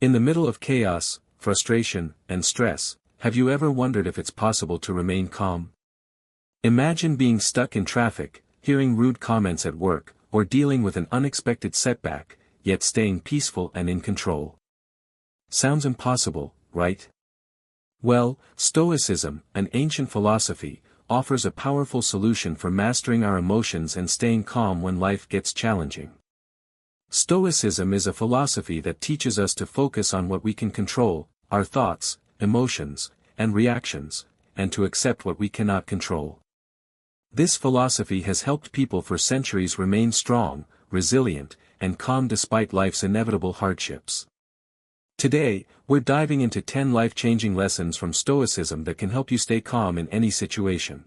In the middle of chaos, frustration, and stress, have you ever wondered if it's possible to remain calm? Imagine being stuck in traffic, hearing rude comments at work, or dealing with an unexpected setback, yet staying peaceful and in control. Sounds impossible, right? Well, Stoicism, an ancient philosophy, offers a powerful solution for mastering our emotions and staying calm when life gets challenging. Stoicism is a philosophy that teaches us to focus on what we can control, our thoughts, emotions, and reactions, and to accept what we cannot control. This philosophy has helped people for centuries remain strong, resilient, and calm despite life's inevitable hardships. Today, we're diving into 10 life-changing lessons from Stoicism that can help you stay calm in any situation.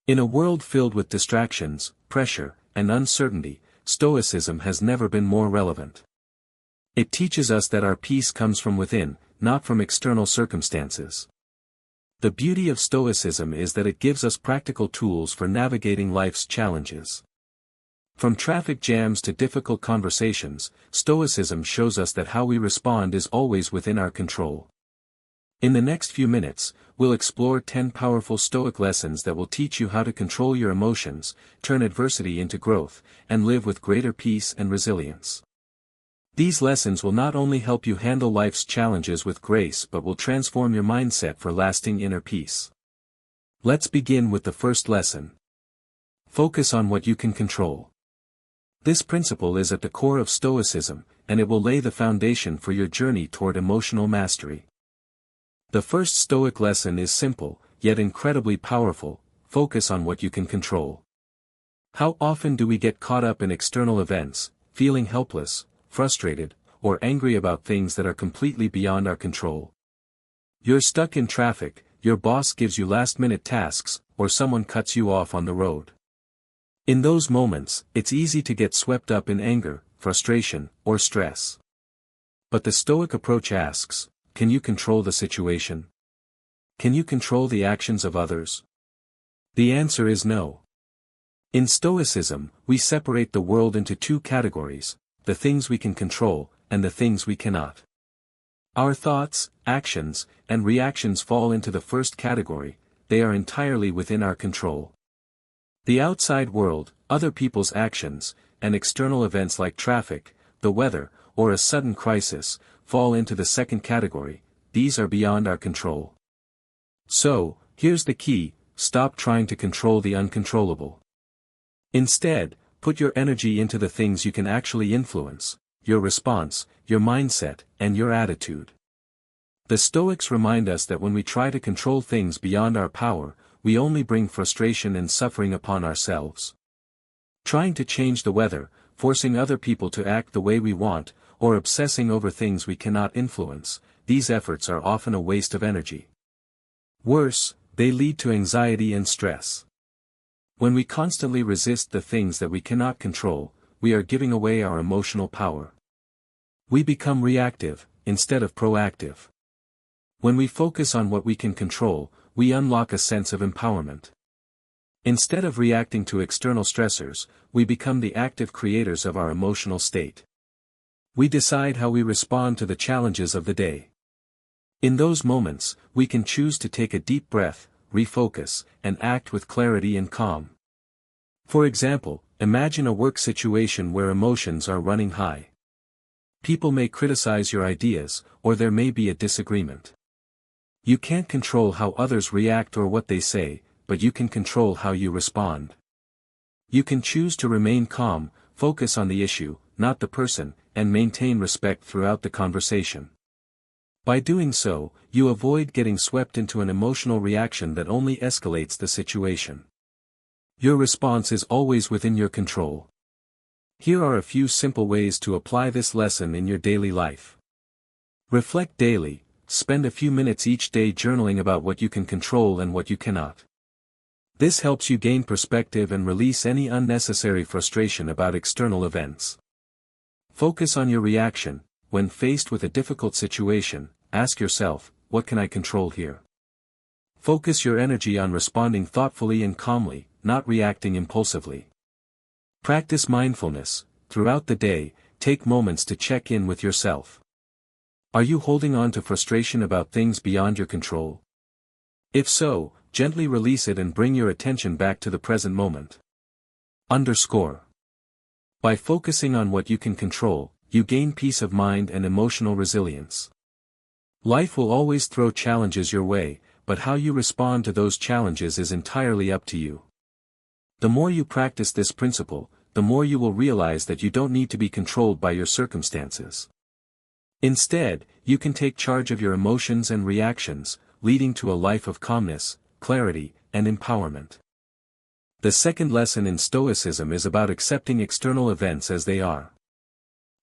In a world filled with distractions, pressure, and uncertainty, Stoicism has never been more relevant. It teaches us that our peace comes from within, not from external circumstances. The beauty of Stoicism is that it gives us practical tools for navigating life's challenges. From traffic jams to difficult conversations, Stoicism shows us that how we respond is always within our control. In the next few minutes, we'll explore 10 powerful Stoic lessons that will teach you how to control your emotions, turn adversity into growth, and live with greater peace and resilience. These lessons will not only help you handle life's challenges with grace but will transform your mindset for lasting inner peace. Let's begin with the first lesson. Focus on what you can control. This principle is at the core of Stoicism, and it will lay the foundation for your journey toward emotional mastery. The first Stoic lesson is simple, yet incredibly powerful: focus on what you can control. How often do we get caught up in external events, feeling helpless, frustrated, or angry about things that are completely beyond our control? You're stuck in traffic, your boss gives you last-minute tasks, or someone cuts you off on the road. In those moments, it's easy to get swept up in anger, frustration, or stress. But the Stoic approach asks, can you control the situation? Can you control the actions of others? The answer is no. In Stoicism, we separate the world into two categories: the things we can control, and the things we cannot. Our thoughts, actions, and reactions fall into the first category; they are entirely within our control. The outside world, other people's actions, and external events like traffic, the weather, or a sudden crisis, fall into the second category; these are beyond our control. So, here's the key: stop trying to control the uncontrollable. Instead, put your energy into the things you can actually influence: your response, your mindset, and your attitude. The Stoics remind us that when we try to control things beyond our power, we only bring frustration and suffering upon ourselves. Trying to change the weather, forcing other people to act the way we want, or obsessing over things we cannot influence, these efforts are often a waste of energy. Worse, they lead to anxiety and stress. When we constantly resist the things that we cannot control, we are giving away our emotional power. We become reactive, instead of proactive. When we focus on what we can control, we unlock a sense of empowerment. Instead of reacting to external stressors, we become the active creators of our emotional state. We decide how we respond to the challenges of the day. In those moments, we can choose to take a deep breath, refocus, and act with clarity and calm. For example, imagine a work situation where emotions are running high. People may criticize your ideas, or there may be a disagreement. You can't control how others react or what they say, but you can control how you respond. You can choose to remain calm, focus on the issue, not the person, and maintain respect throughout the conversation. By doing so, you avoid getting swept into an emotional reaction that only escalates the situation. Your response is always within your control. Here are a few simple ways to apply this lesson in your daily life. Reflect daily. Spend a few minutes each day journaling about what you can control and what you cannot. This helps you gain perspective and release any unnecessary frustration about external events. Focus on your reaction. When faced with a difficult situation, ask yourself, what can I control here? Focus your energy on responding thoughtfully and calmly, not reacting impulsively. Practice mindfulness. Throughout the day, take moments to check in with yourself. Are you holding on to frustration about things beyond your control? If so, gently release it and bring your attention back to the present moment. Underscore. By focusing on what you can control, you gain peace of mind and emotional resilience. Life will always throw challenges your way, but how you respond to those challenges is entirely up to you. The more you practice this principle, the more you will realize that you don't need to be controlled by your circumstances. Instead, you can take charge of your emotions and reactions, leading to a life of calmness, clarity, and empowerment. The second lesson in Stoicism is about accepting external events as they are.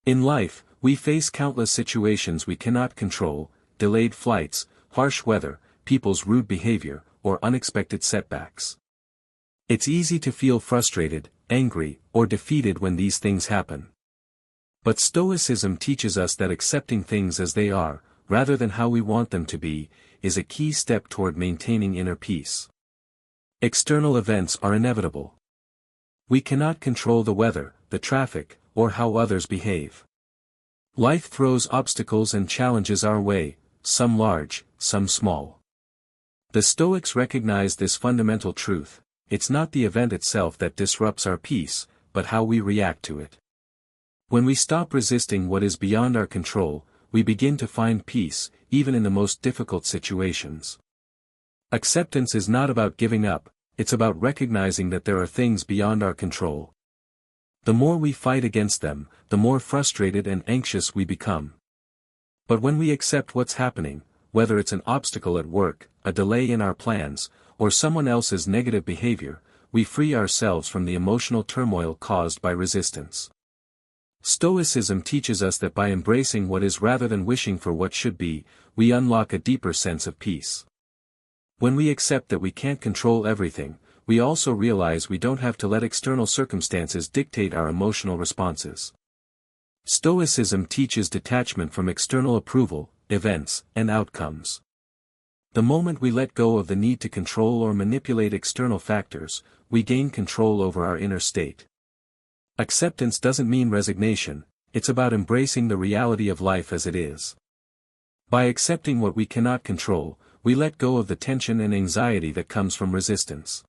In life, we face countless situations we cannot control: delayed flights, harsh weather, people's rude behavior, or unexpected setbacks. It's easy to feel frustrated, angry, or defeated when these things happen. But Stoicism teaches us that accepting things as they are, rather than how we want them to be, is a key step toward maintaining inner peace. External events are inevitable. We cannot control the weather, the traffic, or how others behave. Life throws obstacles and challenges our way, some large, some small. The Stoics recognize this fundamental truth: it's not the event itself that disrupts our peace, but how we react to it. When we stop resisting what is beyond our control, we begin to find peace, even in the most difficult situations. Acceptance is not about giving up, it's about recognizing that there are things beyond our control. The more we fight against them, the more frustrated and anxious we become. But when we accept what's happening, whether it's an obstacle at work, a delay in our plans, or someone else's negative behavior, we free ourselves from the emotional turmoil caused by resistance. Stoicism teaches us that by embracing what is rather than wishing for what should be, we unlock a deeper sense of peace. When we accept that we can't control everything, we also realize we don't have to let external circumstances dictate our emotional responses. Stoicism teaches detachment from external approval, events, and outcomes. The moment we let go of the need to control or manipulate external factors, we gain control over our inner state. Acceptance doesn't mean resignation, it's about embracing the reality of life as it is. By accepting what we cannot control, we let go of the tension and anxiety that comes from resistance.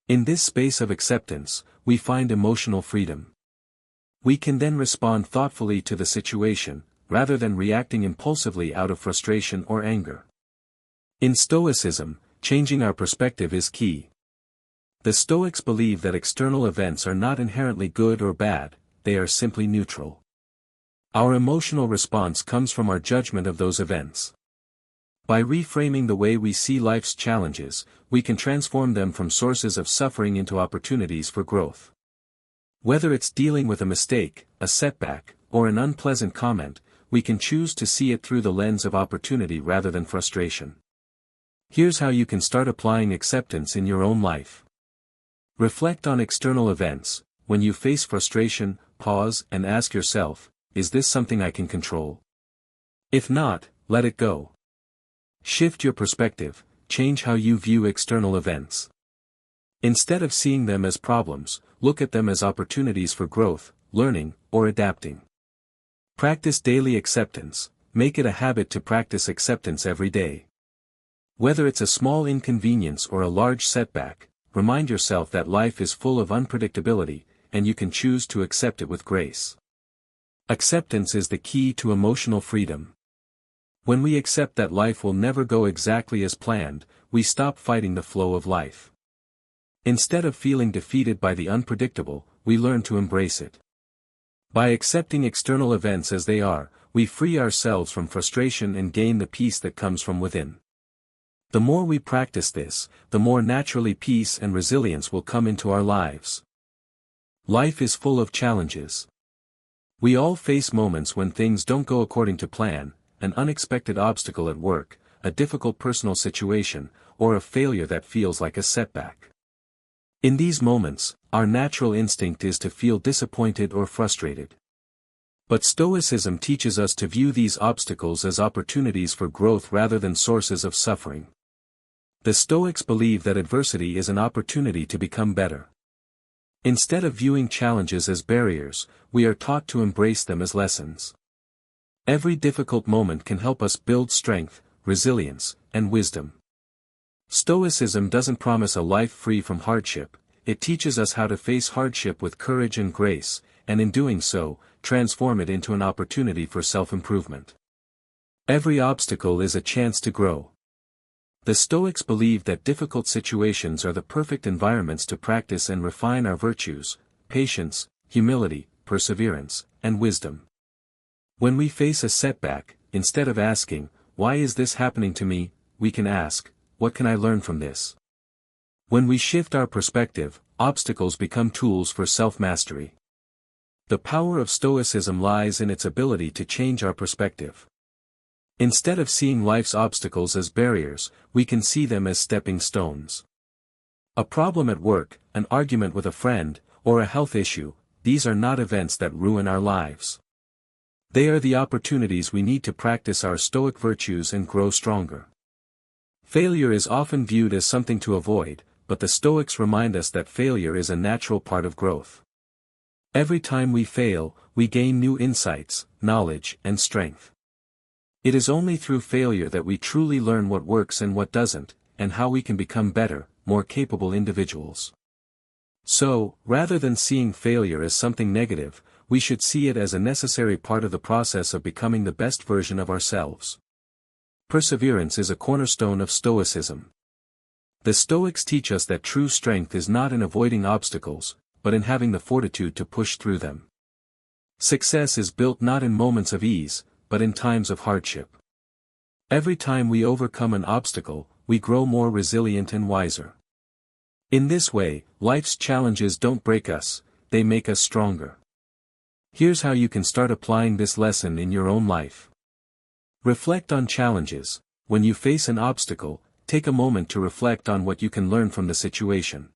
In this space of acceptance, we find emotional freedom. We can then respond thoughtfully to the situation, rather than reacting impulsively out of frustration or anger. In Stoicism, changing our perspective is key. The Stoics believe that external events are not inherently good or bad, they are simply neutral. Our emotional response comes from our judgment of those events. By reframing the way we see life's challenges, we can transform them from sources of suffering into opportunities for growth. Whether it's dealing with a mistake, a setback, or an unpleasant comment, we can choose to see it through the lens of opportunity rather than frustration. Here's how you can start applying acceptance in your own life. Reflect on external events. When you face frustration, pause and ask yourself, is this something I can control? If not, let it go. Shift your perspective, change how you view external events. Instead of seeing them as problems, look at them as opportunities for growth, learning, or adapting. Practice daily acceptance. Make it a habit to practice acceptance every day. Whether it's a small inconvenience or a large setback, remind yourself that life is full of unpredictability, and you can choose to accept it with grace. Acceptance is the key to emotional freedom. When we accept that life will never go exactly as planned, we stop fighting the flow of life. Instead of feeling defeated by the unpredictable, we learn to embrace it. By accepting external events as they are, we free ourselves from frustration and gain the peace that comes from within. The more we practice this, the more naturally peace and resilience will come into our lives. Life is full of challenges. We all face moments when things don't go according to plan: an unexpected obstacle at work, a difficult personal situation, or a failure that feels like a setback. In these moments, our natural instinct is to feel disappointed or frustrated. But Stoicism teaches us to view these obstacles as opportunities for growth rather than sources of suffering. The Stoics believe that adversity is an opportunity to become better. Instead of viewing challenges as barriers, we are taught to embrace them as lessons. Every difficult moment can help us build strength, resilience, and wisdom. Stoicism doesn't promise a life free from hardship, it teaches us how to face hardship with courage and grace, and in doing so, transform it into an opportunity for self-improvement. Every obstacle is a chance to grow. The Stoics believe that difficult situations are the perfect environments to practice and refine our virtues, patience, humility, perseverance, and wisdom. When we face a setback, instead of asking, "Why is this happening to me?" we can ask, "What can I learn from this?" When we shift our perspective, obstacles become tools for self-mastery. The power of Stoicism lies in its ability to change our perspective. Instead of seeing life's obstacles as barriers, we can see them as stepping stones. A problem at work, an argument with a friend, or a health issue, these are not events that ruin our lives. They are the opportunities we need to practice our Stoic virtues and grow stronger. Failure is often viewed as something to avoid, but the Stoics remind us that failure is a natural part of growth. Every time we fail, we gain new insights, knowledge, and strength. It is only through failure that we truly learn what works and what doesn't, and how we can become better, more capable individuals. So, rather than seeing failure as something negative, we should see it as a necessary part of the process of becoming the best version of ourselves. Perseverance is a cornerstone of Stoicism. The Stoics teach us that true strength is not in avoiding obstacles, but in having the fortitude to push through them. Success is built not in moments of ease, but in times of hardship. Every time we overcome an obstacle, we grow more resilient and wiser. In this way, life's challenges don't break us, they make us stronger. Here's how you can start applying this lesson in your own life. Reflect on challenges. When you face an obstacle, take a moment to reflect on what you can learn from the situation.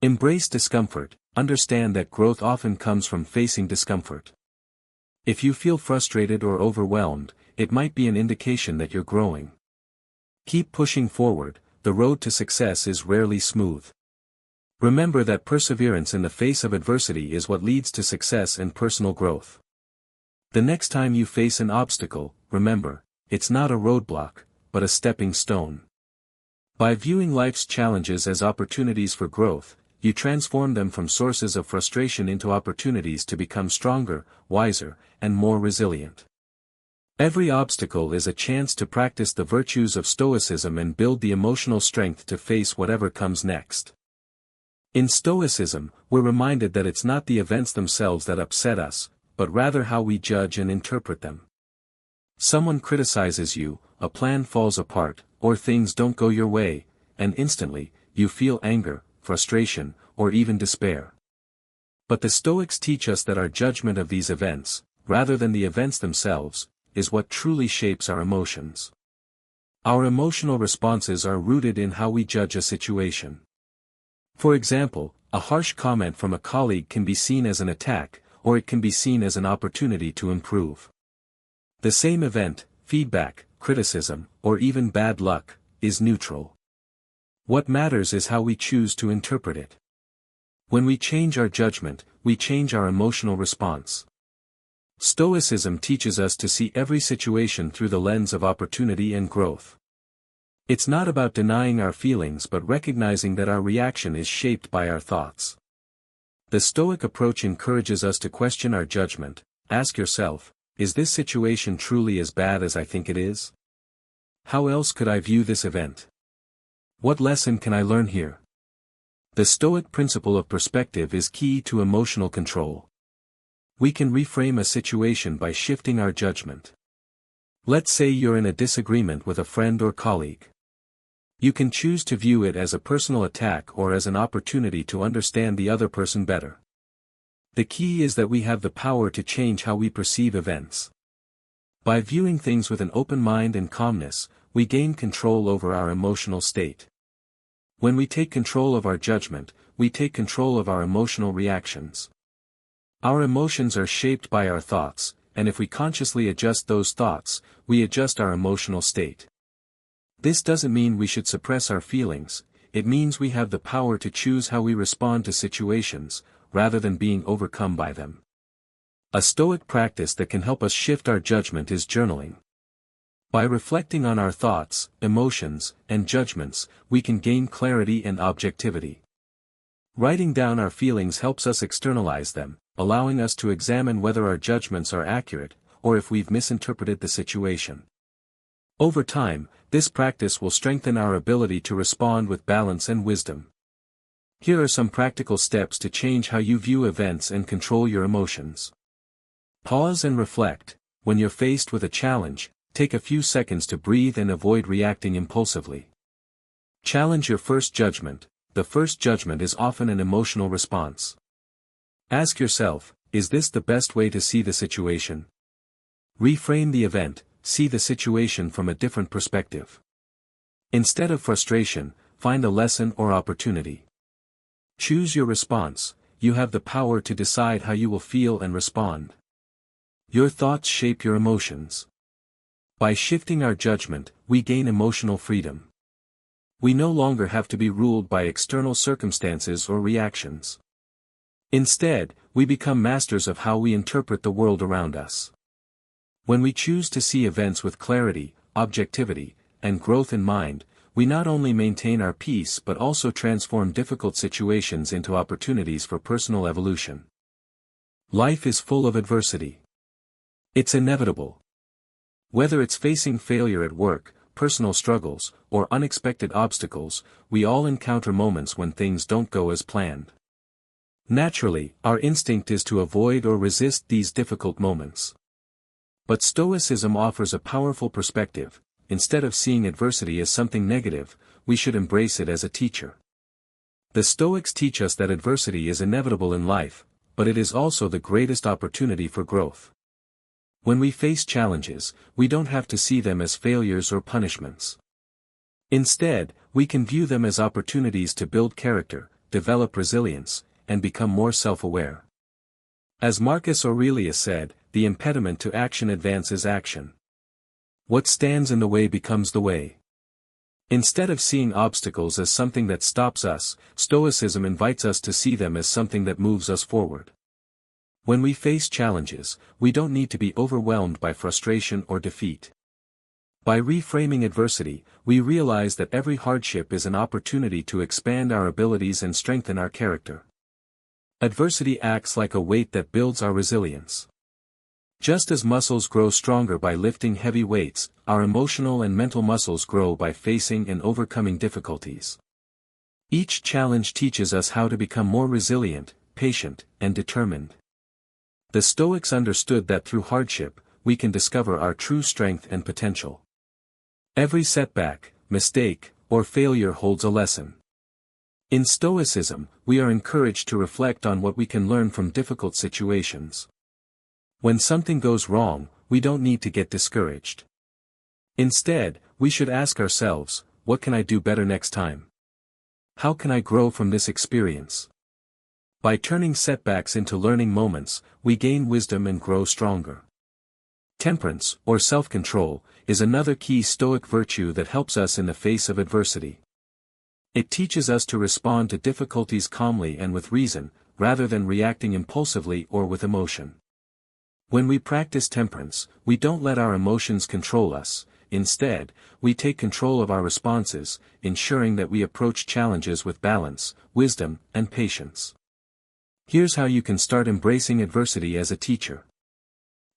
Embrace discomfort. Understand that growth often comes from facing discomfort. If you feel frustrated or overwhelmed, it might be an indication that you're growing. Keep pushing forward. The road to success is rarely smooth. Remember that perseverance in the face of adversity is what leads to success and personal growth. The next time you face an obstacle, remember, it's not a roadblock, but a stepping stone. By viewing life's challenges as opportunities for growth, you transform them from sources of frustration into opportunities to become stronger, wiser, and more resilient. Every obstacle is a chance to practice the virtues of Stoicism and build the emotional strength to face whatever comes next. In Stoicism, we're reminded that it's not the events themselves that upset us, but rather how we judge and interpret them. Someone criticizes you, a plan falls apart, or things don't go your way, and instantly, you feel anger, frustration, or even despair. But the Stoics teach us that our judgment of these events, rather than the events themselves, is what truly shapes our emotions. Our emotional responses are rooted in how we judge a situation. For example, a harsh comment from a colleague can be seen as an attack, or it can be seen as an opportunity to improve. The same event, feedback, criticism, or even bad luck, is neutral. What matters is how we choose to interpret it. When we change our judgment, we change our emotional response. Stoicism teaches us to see every situation through the lens of opportunity and growth. It's not about denying our feelings but recognizing that our reaction is shaped by our thoughts. The Stoic approach encourages us to question our judgment. Ask yourself, is this situation truly as bad as I think it is? How else could I view this event? What lesson can I learn here? The Stoic principle of perspective is key to emotional control. We can reframe a situation by shifting our judgment. Let's say you're in a disagreement with a friend or colleague. You can choose to view it as a personal attack or as an opportunity to understand the other person better. The key is that we have the power to change how we perceive events. By viewing things with an open mind and calmness, we gain control over our emotional state. When we take control of our judgment, we take control of our emotional reactions. Our emotions are shaped by our thoughts, and if we consciously adjust those thoughts, we adjust our emotional state. This doesn't mean we should suppress our feelings, it means we have the power to choose how we respond to situations, rather than being overcome by them. A Stoic practice that can help us shift our judgment is journaling. By reflecting on our thoughts, emotions, and judgments, we can gain clarity and objectivity. Writing down our feelings helps us externalize them, allowing us to examine whether our judgments are accurate, or if we've misinterpreted the situation. Over time, this practice will strengthen our ability to respond with balance and wisdom. Here are some practical steps to change how you view events and control your emotions. Pause and reflect. When you're faced with a challenge, take a few seconds to breathe and avoid reacting impulsively. Challenge your first judgment. The first judgment is often an emotional response. Ask yourself, is this the best way to see the situation? Reframe the event, see the situation from a different perspective. Instead of frustration, find a lesson or opportunity. Choose your response. You have the power to decide how you will feel and respond. Your thoughts shape your emotions. By shifting our judgment, we gain emotional freedom. We no longer have to be ruled by external circumstances or reactions. Instead, we become masters of how we interpret the world around us. When we choose to see events with clarity, objectivity, and growth in mind, we not only maintain our peace but also transform difficult situations into opportunities for personal evolution. Life is full of adversity. It's inevitable. Whether it's facing failure at work, personal struggles, or unexpected obstacles, we all encounter moments when things don't go as planned. Naturally, our instinct is to avoid or resist these difficult moments. But Stoicism offers a powerful perspective. Instead of seeing adversity as something negative, we should embrace it as a teacher. The Stoics teach us that adversity is inevitable in life, but it is also the greatest opportunity for growth. When we face challenges, we don't have to see them as failures or punishments. Instead, we can view them as opportunities to build character, develop resilience, and become more self-aware. As Marcus Aurelius said, the impediment to action advances action. What stands in the way becomes the way. Instead of seeing obstacles as something that stops us, Stoicism invites us to see them as something that moves us forward. When we face challenges, we don't need to be overwhelmed by frustration or defeat. By reframing adversity, we realize that every hardship is an opportunity to expand our abilities and strengthen our character. Adversity acts like a weight that builds our resilience. Just as muscles grow stronger by lifting heavy weights, our emotional and mental muscles grow by facing and overcoming difficulties. Each challenge teaches us how to become more resilient, patient, and determined. The Stoics understood that through hardship, we can discover our true strength and potential. Every setback, mistake, or failure holds a lesson. In Stoicism, we are encouraged to reflect on what we can learn from difficult situations. When something goes wrong, we don't need to get discouraged. Instead, we should ask ourselves, what can I do better next time? How can I grow from this experience? By turning setbacks into learning moments, we gain wisdom and grow stronger. Temperance, or self-control, is another key Stoic virtue that helps us in the face of adversity. It teaches us to respond to difficulties calmly and with reason, rather than reacting impulsively or with emotion. When we practice temperance, we don't let our emotions control us. Instead, we take control of our responses, ensuring that we approach challenges with balance, wisdom, and patience. Here's how you can start embracing adversity as a teacher.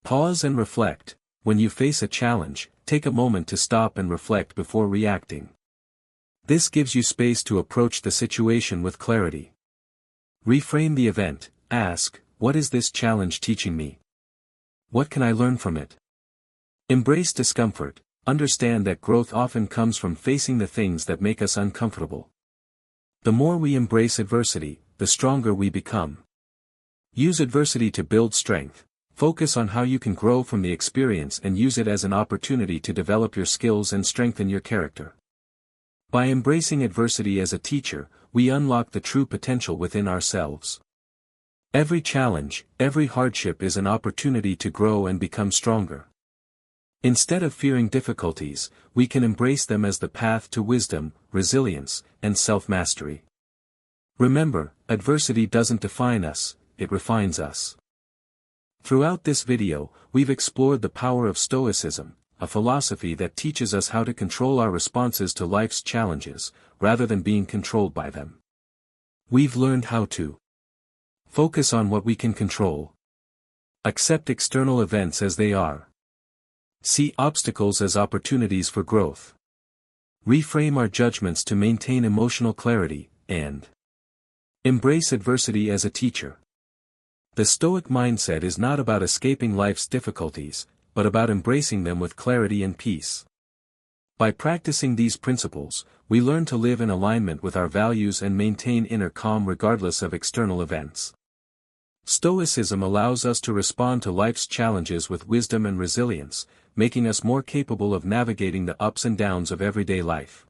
Pause and reflect. When you face a challenge, take a moment to stop and reflect before reacting. This gives you space to approach the situation with clarity. Reframe the event. Ask, what is this challenge teaching me? What can I learn from it? Embrace discomfort. Understand that growth often comes from facing the things that make us uncomfortable. The more we embrace adversity, the stronger we become. Use adversity to build strength. Focus on how you can grow from the experience and use it as an opportunity to develop your skills and strengthen your character. By embracing adversity as a teacher, we unlock the true potential within ourselves. Every challenge, every hardship is an opportunity to grow and become stronger. Instead of fearing difficulties, we can embrace them as the path to wisdom, resilience, and self-mastery. Remember, adversity doesn't define us, it refines us. Throughout this video, we've explored the power of Stoicism, a philosophy that teaches us how to control our responses to life's challenges, rather than being controlled by them. We've learned how to focus on what we can control, accept external events as they are, see obstacles as opportunities for growth, reframe our judgments to maintain emotional clarity, and embrace adversity as a teacher. The Stoic mindset is not about escaping life's difficulties, but about embracing them with clarity and peace. By practicing these principles, we learn to live in alignment with our values and maintain inner calm regardless of external events. Stoicism allows us to respond to life's challenges with wisdom and resilience, making us more capable of navigating the ups and downs of everyday life.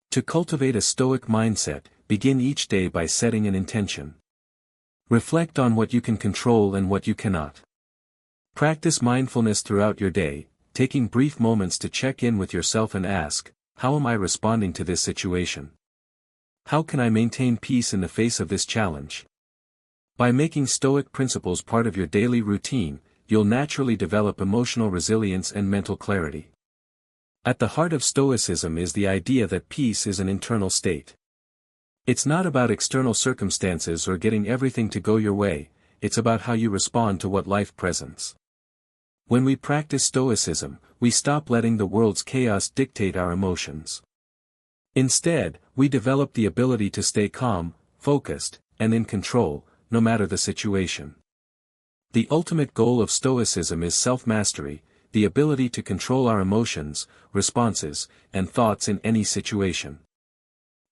To cultivate a Stoic mindset, begin each day by setting an intention. Reflect on what you can control and what you cannot. Practice mindfulness throughout your day, taking brief moments to check in with yourself and ask, how am I responding to this situation? How can I maintain peace in the face of this challenge? By making Stoic principles part of your daily routine, you'll naturally develop emotional resilience and mental clarity. At the heart of Stoicism is the idea that peace is an internal state. It's not about external circumstances or getting everything to go your way, it's about how you respond to what life presents. When we practice Stoicism, we stop letting the world's chaos dictate our emotions. Instead, we develop the ability to stay calm, focused, and in control, no matter the situation. The ultimate goal of Stoicism is self-mastery, the ability to control our emotions, responses, and thoughts in any situation.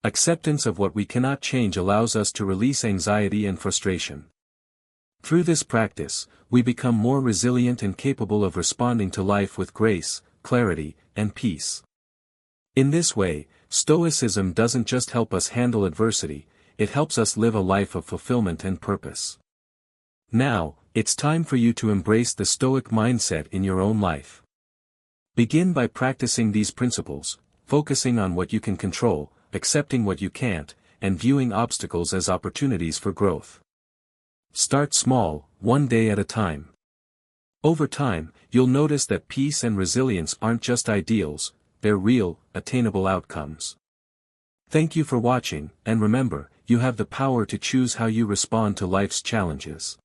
Acceptance of what we cannot change allows us to release anxiety and frustration. Through this practice, we become more resilient and capable of responding to life with grace, clarity, and peace. In this way, Stoicism doesn't just help us handle adversity, it helps us live a life of fulfillment and purpose. Now, it's time for you to embrace the Stoic mindset in your own life. Begin by practicing these principles, focusing on what you can control, accepting what you can't, and viewing obstacles as opportunities for growth. Start small, one day at a time. Over time, you'll notice that peace and resilience aren't just ideals, they're real, attainable outcomes. Thank you for watching, and remember, you have the power to choose how you respond to life's challenges.